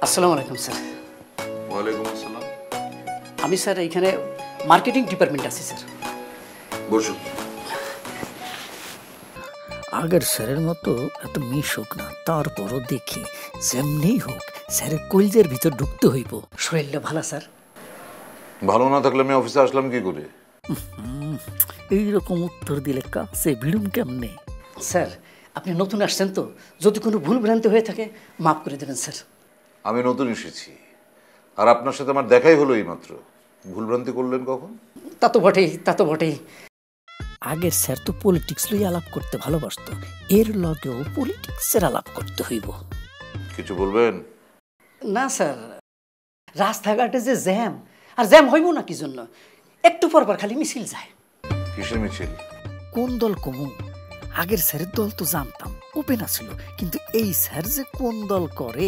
আসসালামু আলাইকুম স্যার। ওয়ালাইকুম আসসালাম। আমি স্যার এইখানে মার্কেটিং ডিপার্টমেন্ট আছি স্যার। বসুন। আগের স্যারের মতো এত মিশুক না, তারপরও দেখি যেমনি হোক স্যারের কলজের ভিতর ঢুকতে হইব। শরীরটা ভালো স্যার? ভালো না থাকলে আমি অফিসে আসলাম কি করে? এইরকম উত্তর দিলে কাছে ভিড়ুম কেমনে? স্যার আপনি নতুন আসছেন তো, যদি কোনো ভুল ভ্রান্তি হয়ে থাকে মাফ করে দেবেন স্যার। আমি নতুন এসেছি, আর আপনার সাথে আমার দেখাই হলো এইমাত্র। ভুলভ্রান্তি করলেন কখন? তা তো বটেই, তা তো বটেই। আগের স্যার তো পলিটিক্স লই আলাপ করতে ভালোবাসতো, এর লগেও পলিটিক্সের আলাপ করতে হইব। কিছু বলবেন? না স্যার, রাস্তাঘাটে যে জ্যাম, আর জ্যাম হইব না কি জন্য? একটু পর পর খালি মিছিল যায়। কিসের মিছিল? কোন দল কমু? আগের স্যারের দল তো জানতাম, ওপেন আছিল, কিন্তু এই স্যার যে কোন দল করে